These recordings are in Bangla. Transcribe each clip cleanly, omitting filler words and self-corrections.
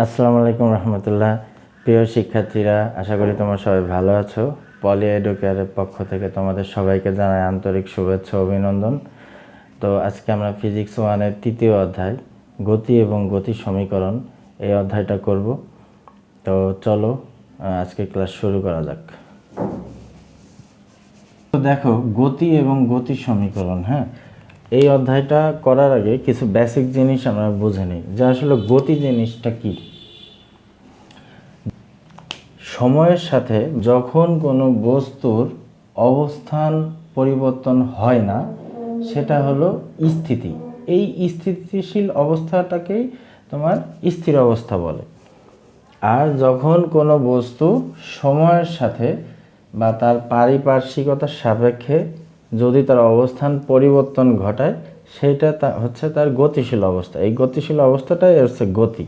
আসসালামু আলাইকুম রহমতুল্লাহ। প্রিয় শিক্ষার্থীরা, আশা করি তোমরা সবাই ভালো আছো। পলি এডুকেয়ারের পক্ষ থেকে তোমাদের সবাইকে জানাই আন্তরিক শুভেচ্ছা ও অভিনন্দন। তো আজকে আমরা ফিজিক্স 1-এর তৃতীয় অধ্যায় গতি এবং গতি সমীকরণ এই অধ্যায়টা করব। তো চলো আজকে ক্লাস শুরু করা যাক। তো দেখো, গতি এবং গতি সমীকরণ, এই অধ্যায়টা করার আগে কিছু বেসিক জিনিস আমরা বুঝে নিই যে আসলে গতি জিনিসটা কি। সময়ের সাথে যখন কোনো বস্তুর অবস্থান পরিবর্তন হয় না, সেটা হলো স্থিতি। এই স্থিতিশীল অবস্থাটাকেই তোমার স্থির অবস্থা বলে। আর যখন কোনো বস্তু সময়ের সাথে বা তার পারিপার্শ্বিকতার সাপেক্ষে যদি তার অবস্থান পরিবর্তন ঘটায়, সেটা হচ্ছে তার গতিশীল অবস্থা। এই গতিশীল অবস্থাটাই হচ্ছে গতি।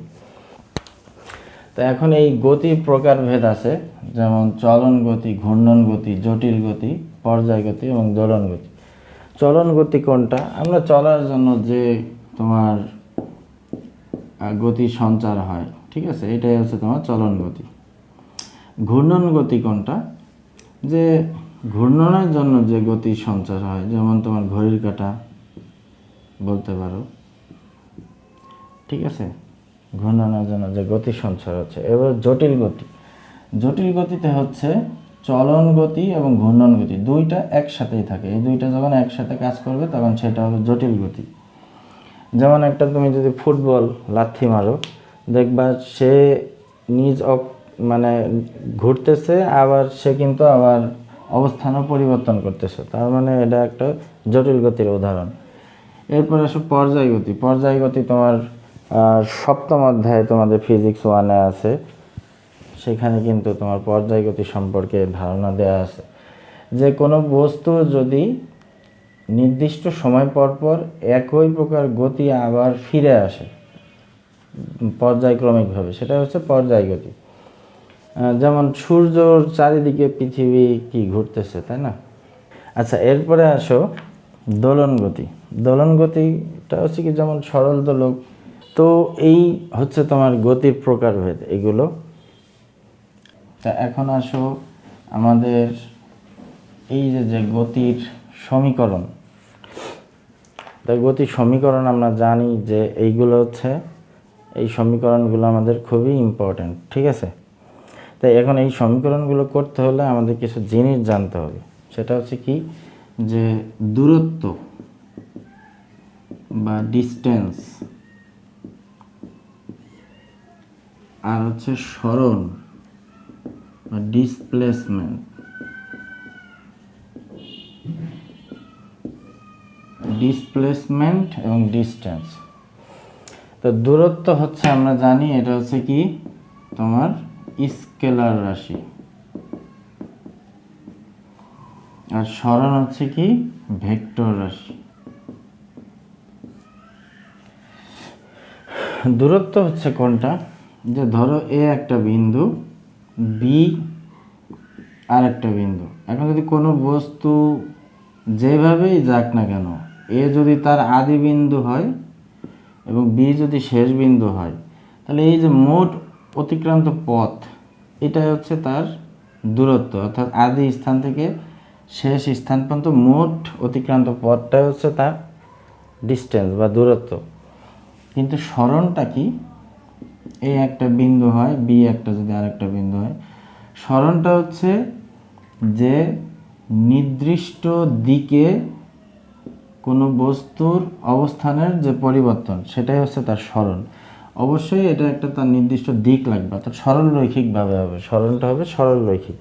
তো এখন এই গতির প্রকারভেদ আছে, যেমন চলন গতি, ঘূর্ণন গতি, জটিল গতি, পর্যায় গতি এবং দোলন গতি। চলন গতি কোনটা? আমরা চলার জন্য যে তোমার গতি সঞ্চার হয়, ঠিক আছে, এটাই হচ্ছে তোমার চলন গতি। ঘূর্ণন গতি কোনটা? যে ঘূর্ণনের জন্য যে গতি সঞ্চার হয়, যেমন তোমার ঘড়ির কাঁটা বলতে পারো, ঠিক আছে, ঘূর্ণনের জন্য যে গতি সঞ্চার হচ্ছে। এবার জটিল গতি। জটিল গতিতে হচ্ছে চলন গতি এবং ঘূর্ণন গতি দুইটা একসাথেই থাকে। এই দুইটা যখন একসাথে কাজ করবে তখন সেটা হবে জটিল গতি। যেমন একটা তুমি যদি ফুটবল লাথি মারো, দেখবা সে মানে ঘুরতেছে, আবার সে কিন্তু আবার অবস্থানও পরিবর্তন করতেছে, তার মানে এটা একটা জটিল গতির উদাহরণ। এরপর আসো পর্যায় গতি। পর্যায় গতি তোমার সপ্তম অধ্যায়ে তোমাদের ফিজিক্স 1-এ আছে, সেখানে কিন্তু তোমার পর্যায় গতি সম্পর্কে ধারণা দেওয়া আছে যে কোনো বস্তু যদি নির্দিষ্ট সময় পর পর একই প্রকার গতি আবার ফিরে আসে পর্যায়ক্রমিকভাবে, সেটা হচ্ছে পর্যায় গতি। যেমন সূর্যর চারিদিকে পৃথিবী কি ঘুরতেছে, তাই না? আচ্ছা, এরপরে আসো দোলন গতি। দোলন গতিটা হচ্ছে কি, যেমন সরল দোলক। তো এই হচ্ছে তোমার গতির প্রকারভেদ এগুলো। তা এখন আসো আমাদের এই যে গতির সমীকরণ। তাই গতির সমীকরণ আমরা জানি যে এইগুলো হচ্ছে, এই সমীকরণগুলো আমাদের খুবই ইম্পর্ট্যান্ট, ঠিক আছে। তাই এখন এই সমীকরণগুলো করতে হলে আমাদের কিছু জিনিস জানতে হবে। সেটা হচ্ছে কি, যে দূরত্ব বা ডিস্টেন্স, আর হচ্ছে সরণ বা ডিসপ্লেসমেন্ট। ডিসপ্লেসমেন্ট এবং ডিস্টেন্স। তো দূরত্ব হচ্ছে আমরা জানি এটা হচ্ছে কি তোমার স্কেলার রাশি, আর সরণ হচ্ছে কি ভেক্টর রাশি। দূরত্ব হচ্ছে কোনটা? যে ধরো এ একটা বিন্দু, বি আর একটা বিন্দু। এখন যদি কোনো বস্তু যেভাবেই যাক না কেন, এ যদি তার আদি বিন্দু হয় এবং বি যদি শেষ বিন্দু হয়, তাহলে এই যে মোট অতিক্রান্ত পথ, এটাই হচ্ছে তার দূরত্ব। অর্থাৎ আদি স্থান থেকে শেষ স্থান পর্যন্ত মোট অতিক্রান্ত পথটাই হচ্ছে তার ডিস্টেন্স বা দূরত্ব। কিন্তু সরণটা কি? এই একটা বিন্দু হয়, বি একটা যদি আরেকটা বিন্দু হয়, সরণটা হচ্ছে যে নির্দিষ্ট দিকে কোনো বস্তুর অবস্থানের যে পরিবর্তন, সেটাই হচ্ছে তার সরণ। অবশ্যই এটা একটা তার নির্দিষ্ট দিক লাগবে, অর্থাৎ সরলরৈখিকভাবে হবে। সরণটা হবে সরলরৈখিক,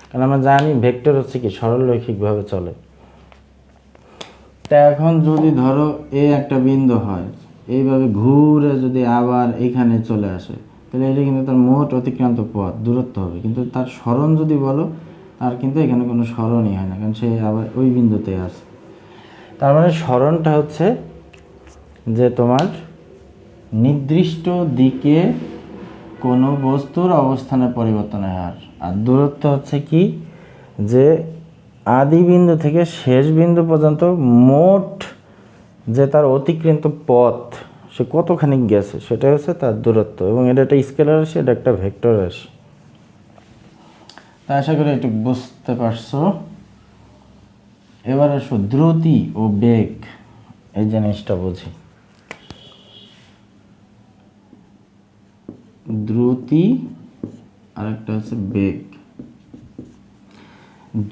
কারণ আমরা জানি ভেক্টর হচ্ছে কি সরলরৈখিকভাবে চলে। তা এখন যদি ধরো এ একটা বিন্দু হয়, এইভাবে ঘুরে যদি আবার এখানে চলে আসে, তাহলে এটা কিন্তু তার মোট অতিক্রান্ত পথ দূরত্ব হবে। কিন্তু তার সরণ যদি বলো, তার কিন্তু এখানে কোনো সরণই হয় না, কারণ সে আবার ওই বিন্দুতে আসে। তার মানে সরণটা হচ্ছে যে তোমার নির্দিষ্ট দিকে কোনো বস্তুর অবস্থানের পরিবর্তনের হার। আর দূরত্ব হচ্ছে কি, যে আদি বিন্দু থেকে শেষ বিন্দু পর্যন্ত মোট যে তার অতিক্রান্ত পথ, সে কতখানি গেছে সেটা হচ্ছে তার দূরত্ব, এবং এটা একটা স্কেলার রাশি, এটা একটা ভেক্টর রাশি। তা আশা করি একটু বুঝতে পারছো। এবার আসো দ্রুতি ও বেগ, এই জিনিসটা বুঝি। দ্রুতি আর একটা হচ্ছে বেগ।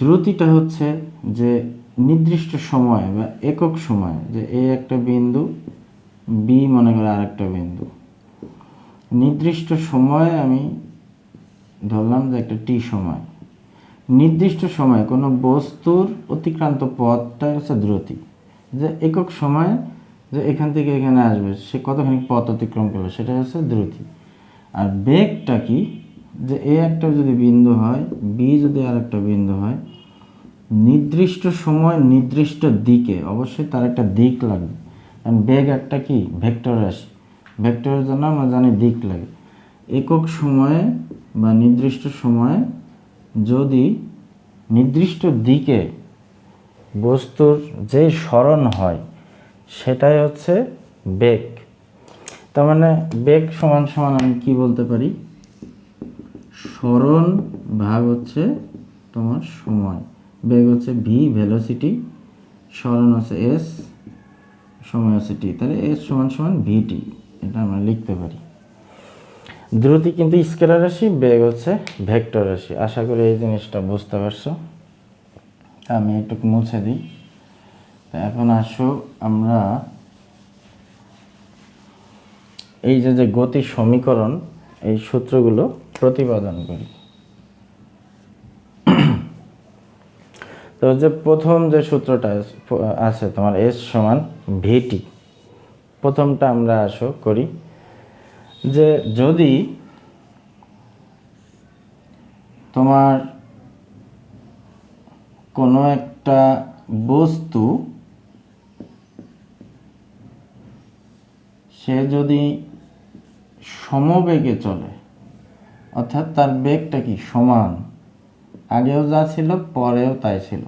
দ্রুতিটা হচ্ছে যে নির্দিষ্ট সময় বা একক সময়, যে এ একটা বিন্দু, বি মনে করে আর একটা বিন্দু, নির্দিষ্ট সময়ে আমি ধরলাম যে একটা টি সময়, নির্দিষ্ট সময়ে কোনো বস্তুর অতিক্রান্ত পথটা হচ্ছে দ্রুতি। যে একক সময়ে যে এখান থেকে এখানে আসবে সে কতখানি পথ অতিক্রম করলো সেটা হচ্ছে দ্রুতি। আর বেগটা কি, যে এ একটা যদি বিন্দু হয়, বি যদি আর একটা বিন্দু হয়, নির্দিষ্ট সময় নির্দিষ্ট দিকে, অবশ্যই তার একটা দিক লাগবে, কারণ বেগ একটা কি ভেক্টর রাশি, ভেক্টরের জন্য আমরা জানি দিক লাগে। একক সময়ে বা নির্দিষ্ট সময়ে যদি নির্দিষ্ট দিকে বস্তুর যে সরণ হয় সেটাই হচ্ছে বেগ। তার মানে বেগ সমান সমান আমি কি বলতে পারি, সরণ ভাগ হচ্ছে তোমার সময়। বেগ হচ্ছে ভি ভেলোসিটি, সরণ হচ্ছে এস, সময় হচ্ছে টি, তাহলে এস সমান সমান ভিটি, এটা আমরা লিখতে পারি। দ্রুতি কিন্তু স্কেলার রাশি, বেগ হচ্ছে ভেক্টর রাশি। আশা করি এই জিনিসটা বুঝতে পারছো। আমি একটু মুছে দিই। এখন আসো আমরা এই যে গতির সমীকরণ, এই সূত্রগুলো প্রতিপাদন করি। তো যে প্রথম যে সূত্রটা আছে তোমার এস সমান ভিটি, প্রথমটা আমরা আসো করি, যে যদি তোমার কোনো একটা বস্তু সে যদি সমবেগে চলে, অর্থাৎ তার বেগটা কি সমান, আগেও যা ছিল পরেও তাই ছিল,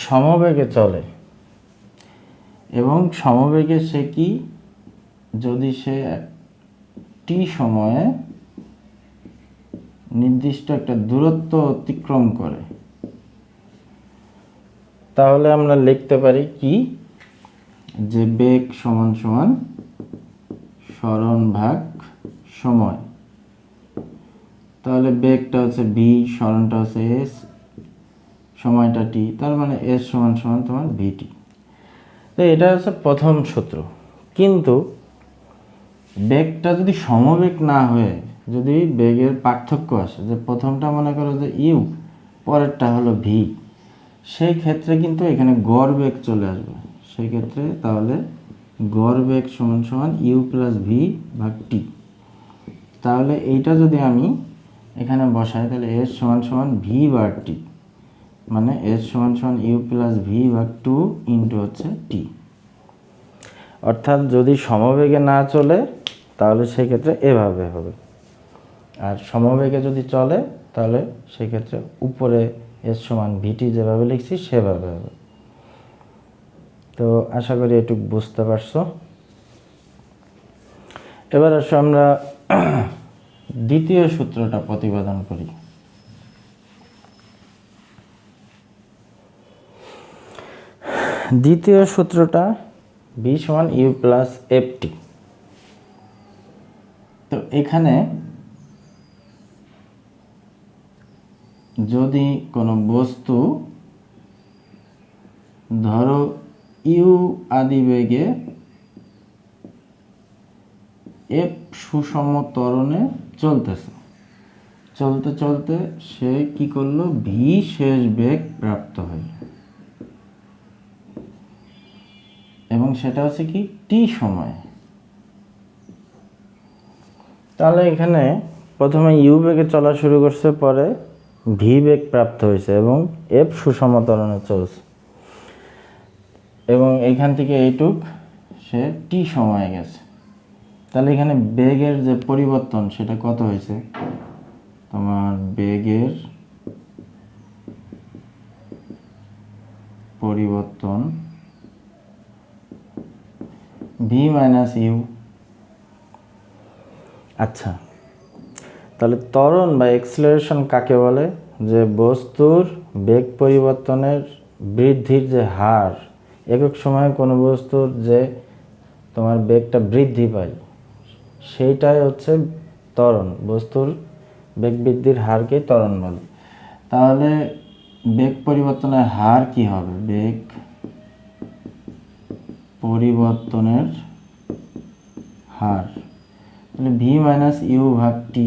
সমবেগে চলে, এবং সমবেগে সে কি, যদি সে টি সময়ে নির্দিষ্ট একটা দূরত্ব অতিক্রম করে, তাহলে আমরা লিখতে পারি কি, যে বেগ সমান সমান সরণ ভাগ সময়। তাহলে বেগটা হচ্ছে ভি, সরণটা হচ্ছে এস, সময়টা টি, তার মানে এস সমান সমান তোমার ভিটি। তো এটা হচ্ছে প্রথম সূত্র। কিন্তু বেগটা যদি সমবেগ না হয়ে যদি বেগের পার্থক্য আসে, যে প্রথমটা মনে করো যে ইউ, পরেরটা হলো ভি, সেই ক্ষেত্রে কিন্তু এখানে গড় বেগ চলে আসবে। সেই ক্ষেত্রে তাহলে গড় বেগ সমান সমান ইউ প্লাস ভি ভাগ টি। তাহলে এইটা যদি আমি এখানে বসাই, তাহলে এস সমান সমান ভি ভাগ টি, মানে এস সমান সমান ইউ প্লাস ভি ভাগ টু ইন্টু হচ্ছে টি। অর্থাৎ যদি সমবেগে না চলে তাহলে সেক্ষেত্রে এভাবে হবে, আর সমবেগে যদি চলে তাহলে সেক্ষেত্রে উপরে এস সমান ভিটি যেভাবে লিখছি সেভাবে হবে। তো আশা করি এটুকু বুঝতে পারছো। এবার আসো আমরা দ্বিতীয় সূত্রটা প্রতিপাদন করি। দ্বিতীয় সূত্রটা ভি সমান ইউ প্লাস এফ টি। তো এখানে যদি কোনো বস্তু ধরো ইউ আদি বেগে এফ সুষম ত্বরণে চলতেছে, চলতে চলতে সে কি করলো, ভি শেষ বেগ প্রাপ্ত হয়, এবং সেটা হচ্ছে কি টি সময়। তাহলে এখানে প্রথমে ইউ বেগে চলা শুরু করছে, পরে ভি বেগ প্রাপ্ত হয়েছে এবং এফ সুষম ত্বরণে চলছে, এবং এইখান থেকে এইটুক সে টি সময়ে গেছে। তাহলে এখানে বেগের যে পরিবর্তন সেটা কত হয়েছে, তোমার বেগের পরিবর্তন ভি মাইনাস ইউ। আচ্ছা, তাহলে ত্বরণ বা এক্সেলারেশন কাকে বলে? যে বস্তুর বেগ পরিবর্তনের বৃদ্ধির যে হার, একক সময়ে কোনো বস্তুর যে তোমার বেগটা বৃদ্ধি পায়, সেইটাই হচ্ছে ত্বরণ। বস্তুর বেগ বৃদ্ধির হারকে ত্বরণ বলে। তাহলে বেগ পরিবর্তনের হার কি হবে? বেগ পরিবর্তনের হার, তাহলে ভি মাইনাস ইউ ভাগ টি।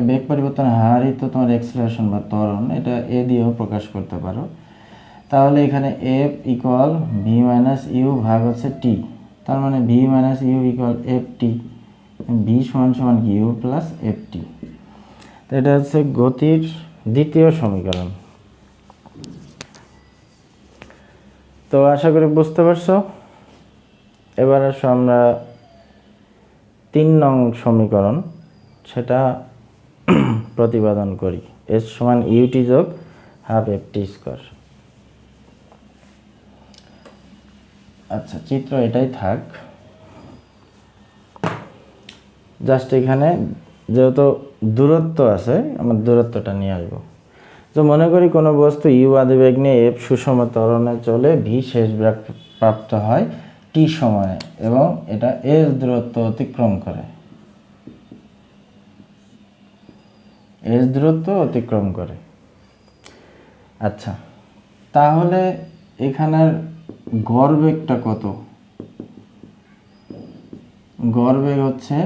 বেগ পরিবর্তনের হারই তো তোমার এক্সেলারেশন বা ত্বরণ, এটা এ দিয়েও প্রকাশ করতে পারো। তাহলে এখানে F equal V minus U ভাগ হচ্ছে টি, তার মানে V minus U equal F T, V সমান সমান কি ইউ প্লাস এফ টি। তো এটা হচ্ছে গতির দ্বিতীয় সমীকরণ। তো আশা করি বুঝতে পারছো। এবার আসো আমরা 3 নং সমীকরণ, সেটা প্রতিপাদন করি। এস সমান ইউটি যোগ হাফ এফ টি স্কোয়ার। আচ্ছা, চিত্র এটাই থাক। জাস্ট এখানে যেহেতু দূরত্ব আছে, আমরা দূরত্বটা নিয়ে আসবো। তো মনে করি কোনো বস্তু ইউ আদিবেগ নিয়ে এফ সুষম ত্বরণে চলে ভি শেষ বেগ প্রাপ্ত হয় টি সময়ে, এবং এটা এস দূরত্ব অতিক্রম করে। এস দূরত্ব অতিক্রম করে। আচ্ছা, তাহলে এখানের গড় বেগটা কত? গড় বেগ হচ্ছে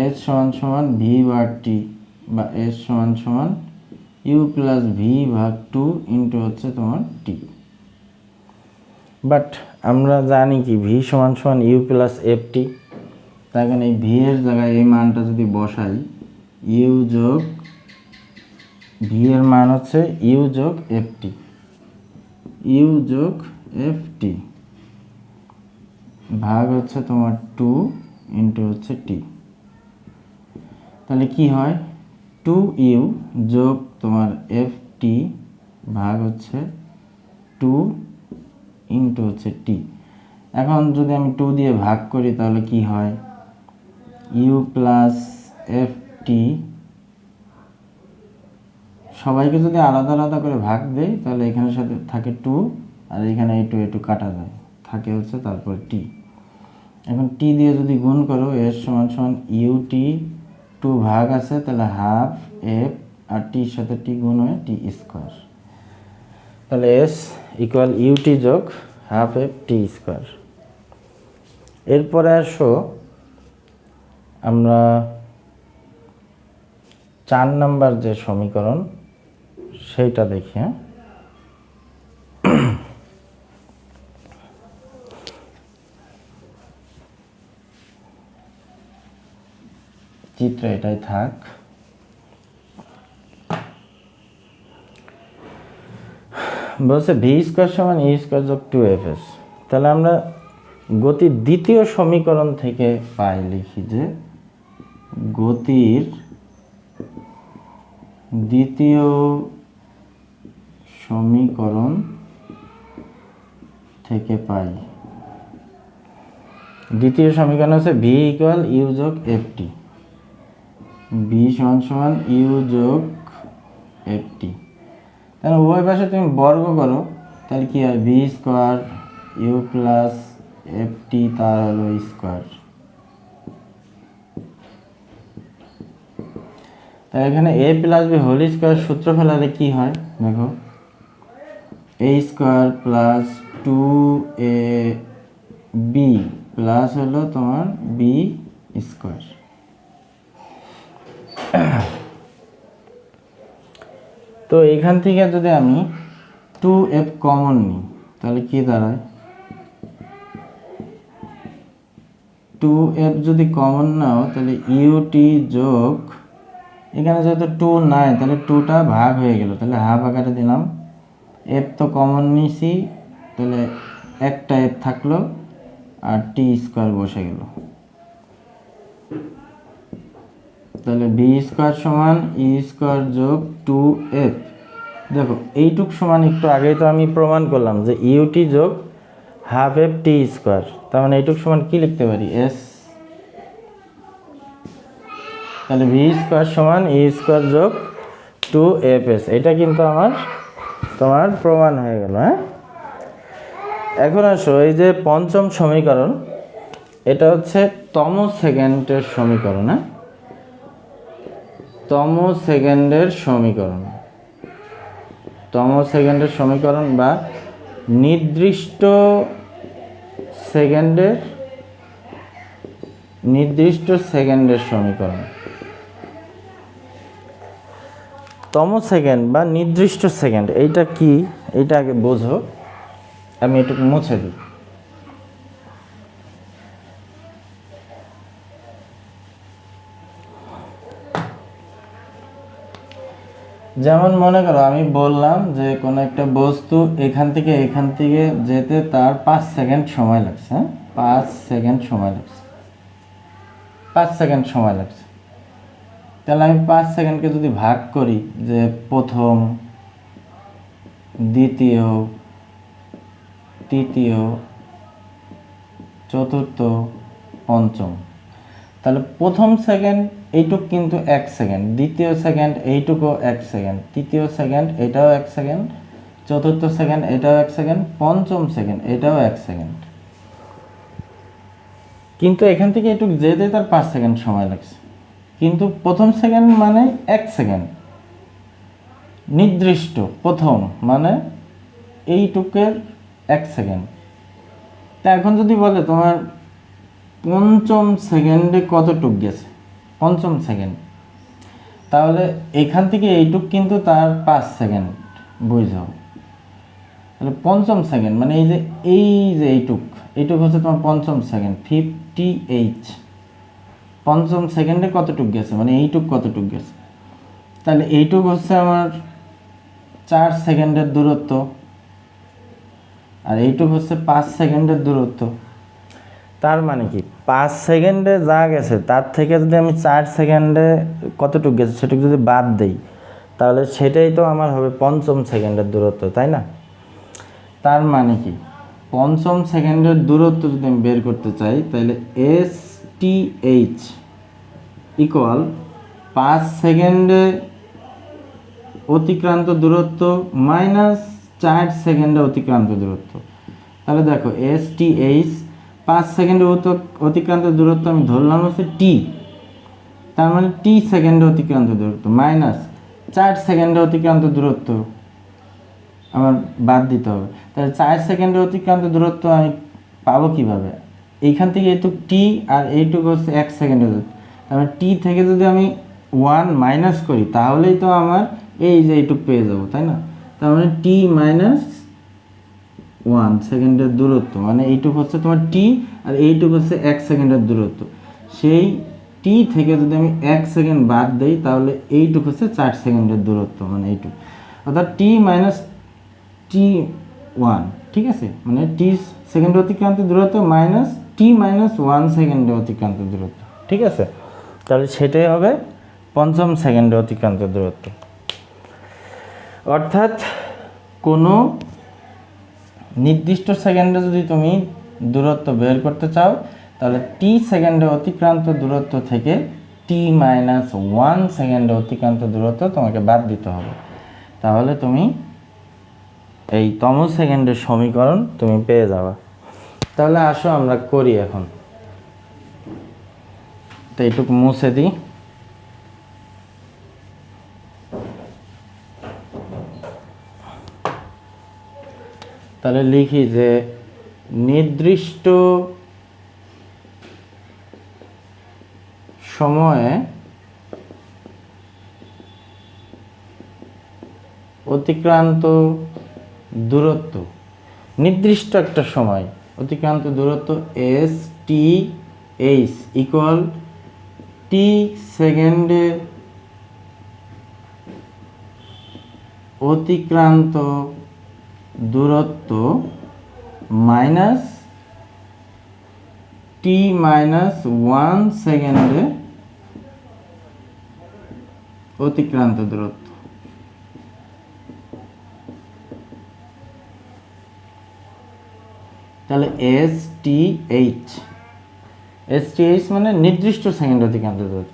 এস সমান সমান ভি ভাগ টি, বা এস সমান সমান ইউ প্লাস ভি ভাগ টু ইন্টু হচ্ছে তোমার টি। বাট আমরা জানি কি ভি সমান সমান ইউ প্লাস এফ টি। তাই কারণে এই ভি এর জায়গায় এই মানটা যদি বসাই, ইউ যোগ ভি এর মান হচ্ছে ইউ যোগ এফ টি, ইউ যোগ এফ টি ভাগ হচ্ছে তোমার টু ইন্টু হচ্ছে টি। তাহলে কি হয়? টু ইউ যোগ তোমার এফ টি ভাগ হচ্ছে টু ইন্টু হচ্ছে টি। এখন যদি আমি টু দিয়ে ভাগ করি তাহলে কি হয়? ইউ প্লাস এফ টি, সবাইকে যদি আলাদা আলাদা করে ভাগ দেই তাহলে এখানের সাথে থাকে টু, আর এখানে এ টু কাটা যায়, থাকে হচ্ছে তারপর টি। এখন টি দিয়ে যদি গুণ করো, এস সমান সমান ইউ টি, টু ভাগ আছে তাহলে হাফ এফ, আর টির সাথে টি গুণ হয়ে টি স্কোয়ার। তাহলে এস ইকুয়াল ইউটি যোগ হাফ এফ টি স্কোয়ার। এরপরে আসো আমরা 4 নাম্বার যে সমীকরণ সেইটা দেখি। চিত্র এটাই থাক। বলছে ভি স্কোয়ার সমান ই স্কোয়ার যোগ টু এফ এস। তাহলে আমরা গতির দ্বিতীয় সমীকরণ থেকে পাই, লিখি যে গতির দ্বিতীয় সমীকরণ থেকে পাই, দ্বিতীয় সমীকরণ হচ্ছে ভি ইকুয়াল ইউ যোগ এফ টি, ভি সমান সমান ইউ যোগ এফ টি। তাহলে উভয় পাশে তুমি বর্গ করো, তাহলে কি হয়? V square U plus F T তার হলো স্কোয়ার। তাই এখানে A plus B whole square সূত্র ফেলালে কি হয় দেখো, A square plus two A B plus হলো তোমার বি স্কোয়ার। তো এখান থেকে যদি আমি টু এফ কমন নিই তাহলে কি দাঁড়ায়? টু এফ যদি কমন নাও তাহলে ইউটি যোগ, এখানে যেহেতু টু নাই তাহলে টুটা ভাগ হয়ে গেল, তাহলে হাফ আকারে দিলাম। এফ তো কমন নিছি, তাহলে একটা এফ থাকলো আর টি স্কোয়ার বসে গেল। তাহলে বি স্কোয়ার সমান ই স্কোয়ার যোগ টু এফ। দেখো এইটুক সমান, একটু আগেই তো আমি প্রমাণ করলাম যে ইউটি যোগ হাফ এফ টি স্কোয়ার, তার মানে এইটুকু সমান কি লিখতে পারি এস, তাহলে ভি স্কোয়ার সমান ই স্কোয়ার যোগ 2fs। এটা কিন্তু আমার তোমার প্রমাণ হয়ে গেল। হ্যাঁ, এখন আসো এই যে পঞ্চম সমীকরণ, এটা হচ্ছে তম সেকেন্ডের সমীকরণ। হ্যাঁ, তম সেকেন্ডের সমীকরণ, তম সেকেন্ডের সমীকরণ বা নির্দিষ্ট সেকেন্ডের সমীকরণ। তম সেকেন্ড বা নির্দিষ্ট সেকেন্ড এইটা কি, এইটা আগে বোঝো। আমি এটুকু মুছে দিই। যেমন মনে করো আমি বললাম যে কোনো একটা বস্তু এখান থেকে যেতে তার 5 সেকেন্ড সময় লাগছে। হ্যাঁ, 5 সেকেন্ড সময় লাগছে, 5 সেকেন্ড সময় লাগছে। তাহলে আমি 5 সেকেন্ডকে যদি ভাগ করি যে প্রথম, দ্বিতীয়, তৃতীয়, চতুর্থ, পঞ্চম, তাহলে প্রথম সেকেন্ড এইটুক কিন্তু 1 সেকেন্ড, দ্বিতীয় সেকেন্ড এইটুকু 1 সেকেন্ড, তৃতীয় সেকেন্ড এটাও 1 সেকেন্ড, চতুর্থ সেকেন্ড এটাও 1 সেকেন্ড, পঞ্চম সেকেন্ড এটাও 1 সেকেন্ড। কিন্তু এখান থেকে এইটুকু যেতে তার 5 সেকেন্ড সময় লাগছে। কিন্তু প্রথম সেকেন্ড মানে 1 সেকেন্ড, নির্দিষ্ট প্রথম মানে এইটুকের 1 সেকেন্ড। তা এখন যদি বলে তোমার পঞ্চম সেকেন্ডে কতটুক গেছে, পঞ্চম সেকেন্ড, তাহলে এখান থেকে এইটুক কিন্তু তার 5 সেকেন্ড বুঝাও। তাহলে পঞ্চম সেকেন্ড মানে এই যে এইটুক হচ্ছে তোমার পঞ্চম সেকেন্ড, 58। পঞ্চম সেকেন্ডে কতটুক গেছে মানে এইটুক কতটুক গেছে, তাহলে এইটুক হচ্ছে আমার 4 সেকেন্ডের দূরত্ব, আর এইটুক হচ্ছে 5 সেকেন্ডের দূরত্ব। তার মানে কি 5 সেকেন্ডে যা গেছে তার থেকে যদি আমি 4 সেকেন্ডে কতটুকু গেছে সেটুকু যদি বাদ দেই, তাহলে সেটাই তো আমার হবে পঞ্চম সেকেন্ডের দূরত্ব, তাই না? তার মানে কি পঞ্চম সেকেন্ডের দূরত্ব যদি আমি বের করতে চাই, তাহলে STH ইকুয়াল 5 সেকেন্ডে অতিক্রান্ত দূরত্ব মাইনাস 4 সেকেন্ডে অতিক্রান্ত দূরত্ব। তাহলে দেখো STH 5 সেকেন্ডে অতিক্রান্ত দূরত্ব আমি ধরলাম হচ্ছে T, তার মানে T সেকেন্ডে অতিক্রান্ত দূরত্ব মাইনাস 4 সেকেন্ডে অতিক্রান্ত দূরত্ব আমার বাদ দিতে হবে। তাহলে 4 সেকেন্ডে অতিক্রান্ত দূরত্ব আমি পাবো কিভাবে? এইখান থেকে এইটুক T আর এইটুকু হচ্ছে 1 সেকেন্ডের দূরত্ব, তার মানে T থেকে যদি আমি 1 মাইনাস করি তাহলেই তো আমার এই যে এইটুক পেয়ে যাবো, তাই না? তার মানে T মাইনাস 1 সেকেন্ডের দূরত্ব মানে এইটুক হচ্ছে তোমার T আর এইটুক হচ্ছে 1 সেকেন্ডের দূরত্ব। সেই T থেকে যদি আমি 1 সেকেন্ড বাদ দেই তাহলে এইটুক হচ্ছে 4 সেকেন্ডের দূরত্ব মানে এইটুক, অর্থাৎ T মাইনাস T1, ঠিক আছে? মানে T সেকেন্ডে অতিক্রান্ত দূরত্ব মাইনাস T মাইনাস 1 সেকেন্ডে অতিক্রান্ত দূরত্ব, ঠিক আছে? তাহলে সেটাই হবে পঞ্চম সেকেন্ডে অতিক্রান্ত দূরত্ব। অর্থাৎ কোনো নির্দিষ্ট সেকেন্ডে যদি তুমি দূরত্ব বের করতে চাও তাহলে T সেকেন্ডে অতিক্রান্ত দূরত্ব থেকে T মাইনাস 1 সেকেন্ডে অতিক্রান্ত দূরত্ব তোমাকে বাদ দিতে হবে, তাহলে তুমি এই তম সেকেন্ডের সমীকরণ তুমি পেয়ে যাবে। তাহলে আসো আমরা করি এখন। তো এইটুকু মুছে দিই। তাহলে লিখি যে নির্দিষ্ট সময়ে অতিক্রান্ত দূরত্ব, নির্দিষ্ট একটা সময় অতিক্রান্ত দূরত্ব STH ইকুয়াল T সেকেন্ডে অতিক্রান্ত দূরত্ব মাইনাস T মাইনাস 1 সেকেন্ডে অতিক্রান্ত দূরত্ব। তাহলে STH মানে নির্দিষ্ট সেকেন্ডে অতিক্রান্ত দূরত্ব।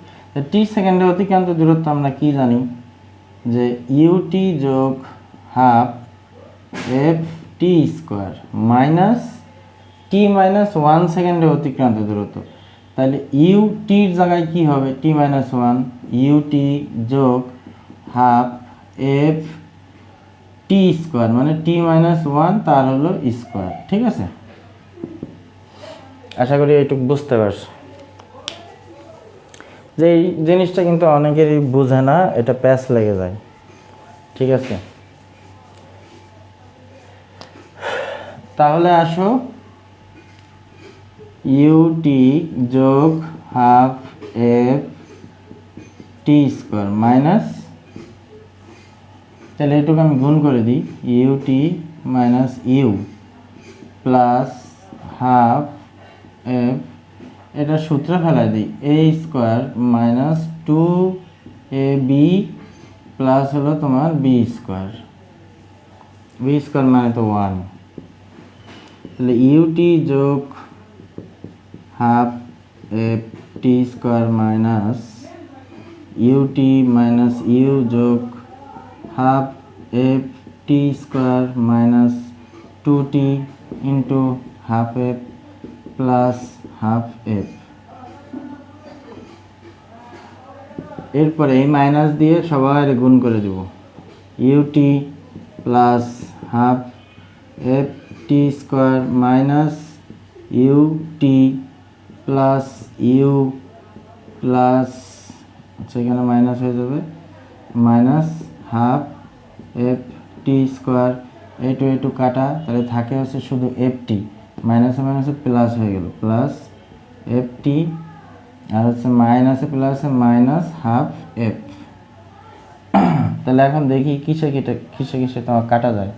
টি সেকেন্ডে অতিক্রান্ত দূরত্ব আমরা কি জানি, যে UT যোগ half FT square minus T minus 1 সেকেন্ডে অতিক্রান্ত দূরত্ব। তাহলে UTর জায়গায় কি হবে, T মাইনাস 1, UT যোগ হাফ FT স্কোয়ার মানে T মাইনাস 1 তার হলো স্কোয়ার। ঠিক আছে, আশা করি এইটুকু বুঝতে পারছো। যে এই জিনিসটা কিন্তু অনেকেরই বোঝে না, এটা প্যাচ লেগে যায়। ঠিক আছে, তাহলে আসো UT যোগ হাফ FT স্কোয়ার মাইনাস, তাহলে এটুকু আমি গুণ করে দিই, UT minus U plus half F, এটা সূত্রে ফেলাই দিই, A square minus 2AB plus হলো তোমার B স্কোয়ার, B স্কোয়ার মানে তো 1। তাহলে UT যোগ half FT square minus UT minus U যোগ half FT square minus 2T into half F plus half F। এরপরে এই মাইনাস দিয়ে সবাই গুণ করে দেব, UT plus half FT square minus UT plus U plus, আচ্ছা এখানে মাইনাস হয়ে যাবে, মাইনাস হাফ FT স্কোয়ার, এইটু কাটা, তাহলে থাকে হচ্ছে শুধু FT, মাইনাসে মাইনাসে প্লাস হয়ে গেল, প্লাস FT আর হচ্ছে মাইনাসে প্লাসে মাইনাস হাফ F। তাহলে এখন দেখি কিসে কিসে তোমার কাটা যায়।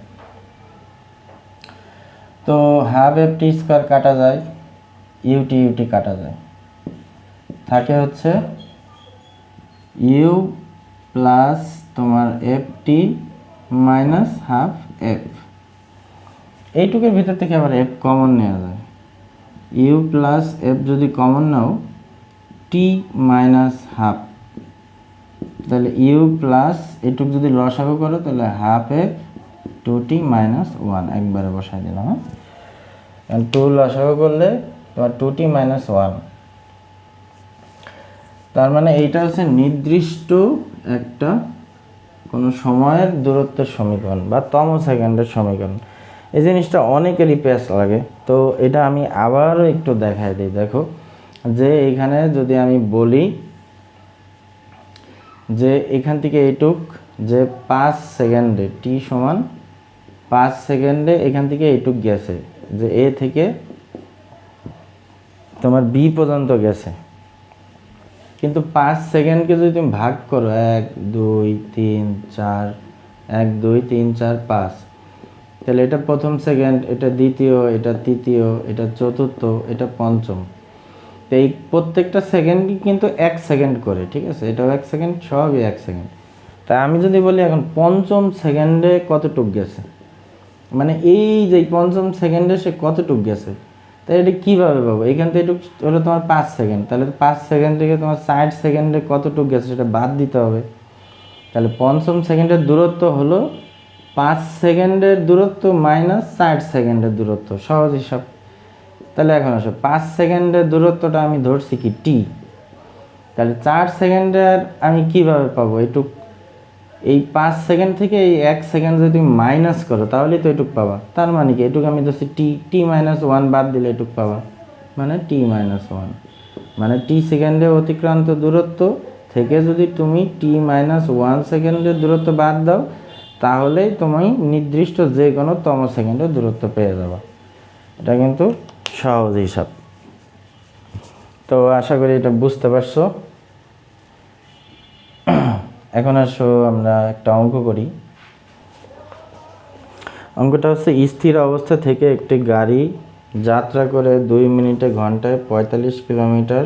তো হাফ FT স্কোয়ার কাটা যায়, UT কাটা যায়, থাকে হচ্ছে U প্লাস তোমার FT মাইনাস হাফ F। এইটুকের ভিতর থেকে আবার F কমন নেওয়া যায়, U প্লাস F যদি কমন নাও T মাইনাস হাফ, তাহলে U প্লাস এটুক যদি লসাগু করো তাহলে হাফ F 2T মাইনাস 1 একবারে বসাই দিলাম। হ্যাঁ, 2 লসাগু করলে তোমার 2T মাইনাস 1, তার মানে এইটা হচ্ছে নির্দিষ্ট একটা কোনো সময়ের দূরত্বের সমীকরণ বা তম সেকেন্ডের সমীকরণ। এই জিনিসটা অনেকেরই প্যাচ লাগে, তো এটা আমি আবারও একটু দেখাই দিই। দেখো যে এখানে যদি আমি বলি যে এখান থেকে এইটুক যে 5 সেকেন্ডে T সমান 5 সেকেন্ডে এখান থেকে এইটুক গেছে, যে A থেকে তোমার B পর্যন্ত গেছে, কিন্তু 5 সেকেন্ডকে যদি তুমি ভাগ করো 1 2 3 4 1 2 3 4 5, তাহলে এটা প্রথম সেকেন্ড, এটা দ্বিতীয়, এটা তৃতীয়, এটা চতুর্থ, এটা পঞ্চম। তো এই প্রত্যেকটা সেকেন্ডই কিন্তু 1 সেকেন্ড করে। ঠিক আছে, এটাও 1 সেকেন্ড, সবই 1 সেকেন্ড। তাই আমি যদি বলি এখন পঞ্চম সেকেন্ডে কতটুক গেছে, মানে এই যে পঞ্চম সেকেন্ডে সে কতটুক গেছে, তাই এটা কীভাবে পাবো, এখান থেকে এটুক হলো তোমার 5 সেকেন্ড, তাহলে 5 সেকেন্ড থেকে তোমার 60 সেকেন্ডে কতটুক গেছে সেটা বাদ দিতে হবে। তাহলে পঞ্চম সেকেন্ডের দূরত্ব হলো 5 সেকেন্ডের দূরত্ব মাইনাস 60 সেকেন্ডের দূরত্ব, সহজ হিসাব। তাহলে এখন আসো 5 সেকেন্ডের দূরত্বটা আমি ধরছি কি T, তাহলে 4 সেকেন্ডের আমি কিভাবে পাবো এটুক, এই 5 সেকেন্ড থেকে এই 1 সেকেন্ড যদি তুমি মাইনাস করো তাহলেই তো এটুক পাবা। তার মানে কি এটুক আমি ধরছি T মাইনাস 1 বাদ দিলে এটুক পাবা, মানে T মাইনাস 1, মানে T সেকেন্ডে অতিক্রান্ত দূরত্ব থেকে যদি তুমি T মাইনাস 1 সেকেন্ডের দূরত্ব বাদ দাও তাহলেই তুমি নির্দিষ্ট যে কোনো তম সেকেন্ডের দূরত্ব পেয়ে যাবা। এটা কিন্তু সহজ হিসাব। তো আশা করি এটা বুঝতে পারছো। এখন আসো আমরা একটা অঙ্ক করি। অঙ্কটা হচ্ছে স্থির অবস্থা থেকে একটি গাড়ি যাত্রা করে 2 মিনিটে ঘন্টায় 45 কিলোমিটার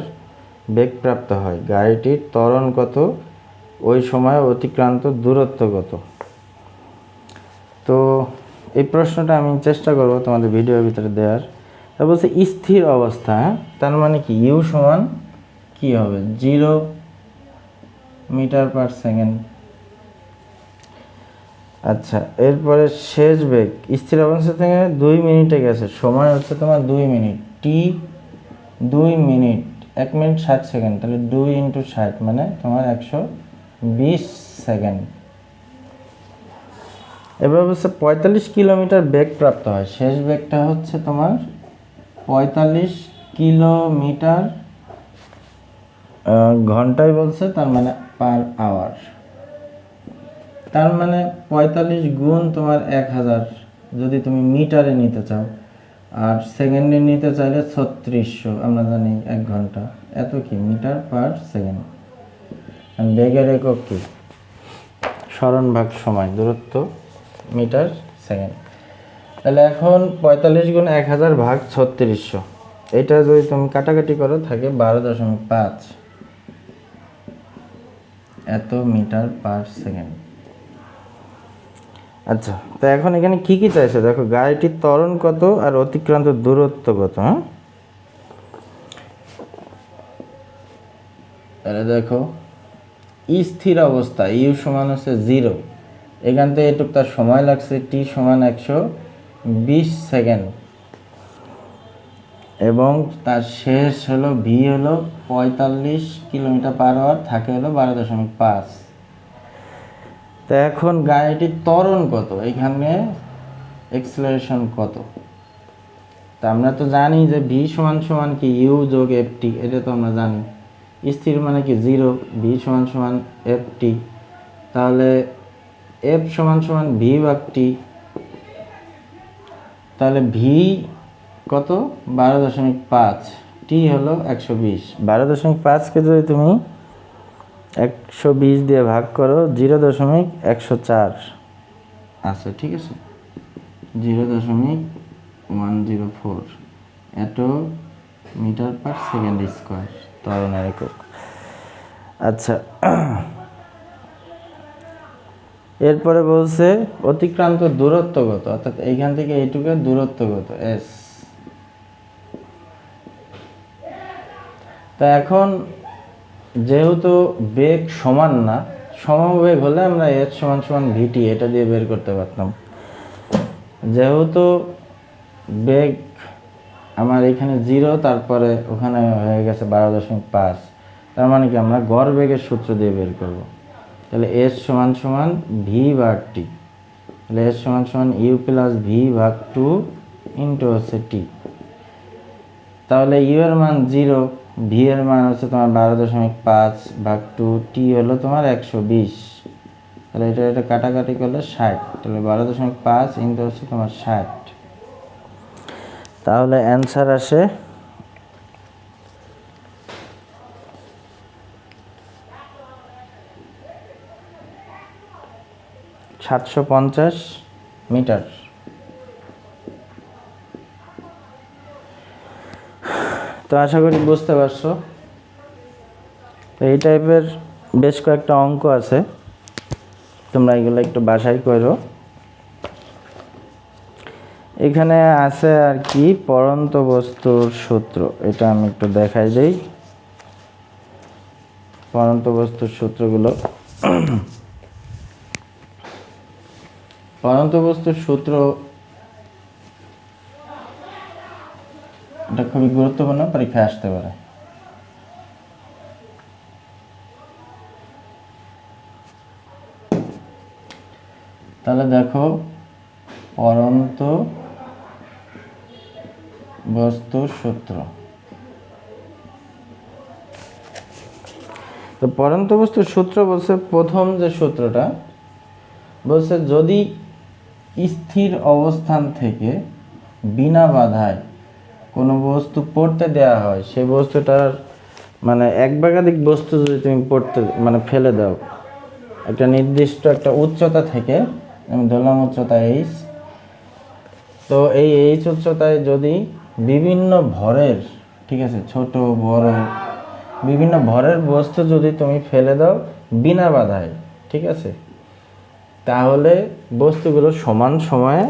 বেগপ্রাপ্ত হয়, গাড়িটির ত্বরণ কত, ওই সময় অতিক্রান্ত দূরত্ব কত। তো এই প্রশ্নটা আমি চেষ্টা করব তোমাদের ভিডিওর ভিতরে দেওয়ার। তারপর বলছে স্থির অবস্থা, তার মানে কি ইউ সমান কি হবে 0 মিটার পার সেকেন্ড। আচ্ছা, এরপরে শেষ বেগ স্থির অবস্থা থেকে 2 মিনিটে গেছে, সময় হচ্ছে তোমার 2 মিনিট, টি 2 মিনিট 1 মিনিট 60 সেকেন্ড, তাহলে 2 × 60 মানে তোমার 120 সেকেন্ড। এবার হচ্ছে 45 কিলোমিটার বেগ প্রাপ্ত হয়, শেষ বেগটা হচ্ছে তোমার 45 কিলোমিটার ঘন্টায় বলছে, তার মানে পার আওয়ার, তার মানে 45 গুণ তোমার 1000 যদি তুমি মিটারে নিতে চাও, আর সেকেন্ডে নিতে চাইলে 3600, আমরা জানি 1 ঘন্টা, এত কি মিটার পার সেকেন্ড। বেগের একক কি স্মরণ ভাগ সময়, দূরত্ব মিটার সেকেন্ড। তাহলে এখন 45 গুণ 1000 ভাগ 3600, এটা যদি তুমি কাটাকাটি করো থাকে 12.5 এত মিটার পার সেকেন্ড। আচ্ছা, তো এখন এখানে কি কি চাইছে দেখো, গাড়িটির ত্বরণ কত আর অতিক্রান্ত দূরত্ব কত। হ্যাঁ, তাহলে দেখো স্থির অবস্থা ইউ সমান হচ্ছে 0, এখান থেকে এটুক তার সময় লাগছে টি সমান 120 সেকেন্ড, এবং তার শেষ হলো ভি হলো 45 কিলোমিটার পার আওয়ার, থাকে হলো 12.5। তো এখন গাড়িটির ত্বরণ কত, এখানে এক্সেলারেশন কত। তা আমরা তো জানি যে ভি সমান সমান কি ইউ যোগ এফ টি, এটা তো আমরা জানি। স্থির মানে কি 0, ভি সমান সমান এফ টি, তাহলে এফ সমান সমান ভি ভাগ টি, তাহলে ভি কত 12.5, টি হলো 120। 12.5কে যদি তুমি 120 দিয়ে ভাগ করো 0.104 আচ্ছা, ঠিক আছে, 0.104 এত মিটার পার সেকেন্ড স্কোয়ার ত্বরণের একক। আচ্ছা, এরপরে বলছে অতিক্রান্ত দূরত্ব কত, অর্থাৎ এইখান থেকে এইটুকুর দূরত্ব কত এস। তা এখন যেহেতু বেগ সমান না, সমবেগ হলে আমরা এস সমান সমান ভিটি এটা দিয়ে বের করতে পারতাম। যেহেতু বেগ আমার এখানে 0, তারপরে ওখানে হয়ে গেছে 12.5, তার মানে কি আমরা গড় বেগের সূত্র দিয়ে বের করব। তাহলে এস সমান সমান ভি ভাগ টি, তাহলে এস সমান সমান ইউ প্লাস ভি ভাগ 2 ইন্টু হচ্ছে টি। তাহলে ইউ এর মান 0, ভি এর মান হচ্ছে তোমার 12.5 ভাগ 2, টি হলো তোমার 120, তাহলে এটা কাটাকাটি করলে 60, তাহলে 12.5 ইন্টু হচ্ছে তোমার 60, তাহলে অ্যান্সার আসে 750 মিটার। তো আশা করি বুঝতে পারছো। তো এই টাইপের বেশ কয়েকটা অঙ্ক আছে, তোমরা এগুলো একটু বাসায় করো। এখানে আছে আর কি পরন্ত বস্তুর সূত্র, এটা আমি একটু দেখাই দেই। পরন্ত বস্তুর সূত্রগুলো, পরন্ত বস্তুর সূত্র এটা খুবই গুরুত্বপূর্ণ, পরীক্ষায় আসতে পারে। তাহলে দেখো পরন্ত বস্তুর সূত্র, তো পরন্ত বস্তুর সূত্র বলছে প্রথম যে সূত্রটা বলছে যদি স্থির অবস্থান থেকে বিনা বাধায় কোনো বস্তু পড়তে দেওয়া হয়, সেই বস্তুটার মানে এক বা একাধিক বস্তু যদি তুমি পড়তে মানে ফেলে দাও একটা নির্দিষ্ট একটা উচ্চতা থেকে, আমি ধরলাম উচ্চতা এইচ, তো এই এইচ উচ্চতায় যদি বিভিন্ন ভরের, ঠিক আছে, ছোট বড় বিভিন্ন ভরের বস্তু যদি তুমি ফেলে দাও বিনা বাধায়, ঠিক আছে, তাহলে বস্তুগুলো সমান সময়ে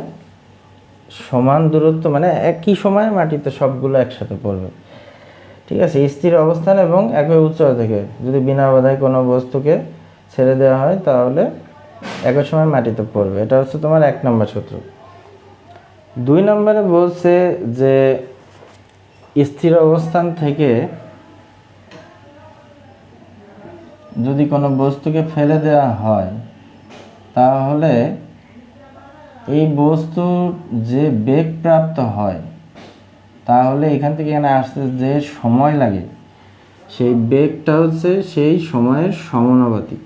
সমান দূরত্ব মানে একই সময়ে মাটিতে সবগুলো একসাথে পড়বে। ঠিক আছে, স্থির অবস্থান এবং একই উচ্চতা থেকে যদি বিনা বাধায় কোনো বস্তুকে ছেড়ে দেওয়া হয় তাহলে একই সময় মাটিতে পড়বে। এটা হচ্ছে তোমার 1 নম্বর সূত্র। 2 নম্বরে বলছে যে স্থির অবস্থান থেকে যদি কোনো বস্তুকে ফেলে দেওয়া হয় তাহলে এই বস্তুর যে বেগ প্রাপ্ত হয় তাহলে এখান থেকে এখানে আসতে যে সময় লাগে সেই বেগটা হচ্ছে সেই সময়ের সমানুপাতিক।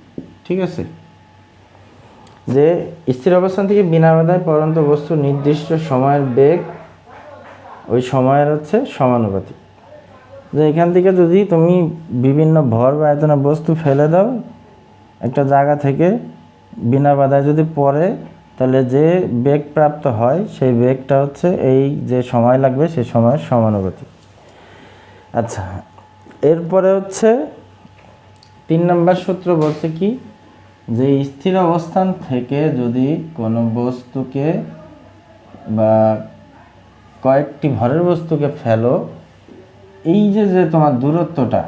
ঠিক আছে, যে স্থির অবস্থান থেকে বিনা বাধায় পড়ন্ত বস্তুর নির্দিষ্ট সময়ের বেগ ওই সময়ের হচ্ছে সমানুপাতিক। যে এখান থেকে যদি তুমি বিভিন্ন ভর বা আয়তনের বস্তু ফেলে দাও একটা জায়গা থেকে বিনা বাধায় যদি পড়ে তাহলে যে বেগ প্রাপ্ত হয় সেই বেগটা হচ্ছে এই যে সময় লাগবে সেই সময়ের সমানুপাতিক। আচ্ছা, এরপরে হচ্ছে 3 নম্বর সূত্র বলছে কি, যে স্থির অবস্থান থেকে যদি কোনো বস্তুকে বা কয়েকটি ভরের বস্তুকে ফেলো, এই যে যে তোমার দূরত্বটা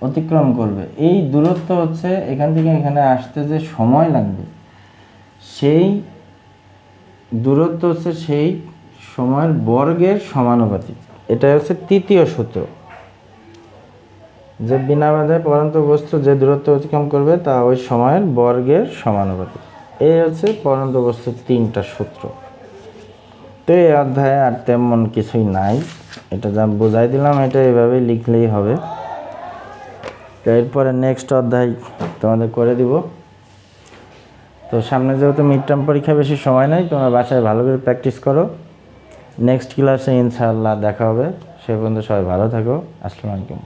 অতিক্রম করবে এই দূরত্ব হচ্ছে এখান থেকে এখানে আসতে যে সময় লাগবে সেই দূরত্ব হচ্ছে সেই সময়ের বর্গের সমানুপাতিক। এটা হচ্ছে 3য় সূত্র, যে বিনা বাধায় পড়ন্ত বস্তু যে দূরত্ব অতিক্রম করবে তা ওই সময়ের বর্গের সমানুপাতিক। এই হচ্ছে পড়ন্ত বস্তুর 3টা সূত্র। তো এই অধ্যায়ে আর তেমন কিছুই নাই, এটা যা বোঝাই দিলাম এটা এভাবেই লিখলেই হবে। তো এরপরে নেক্সট অধ্যায় তোমাদের করে দিব। তো সামনে যেহেতু মিড টার্ম পরীক্ষা বেশি সময় নেই, তোমরা বাসায় ভালো করে প্র্যাকটিস করো। নেক্সট ক্লাসে ইনশাআল্লাহ দেখা হবে। সে পর্যন্ত সবাই ভালো থাকো। আসসালামু আলাইকুম।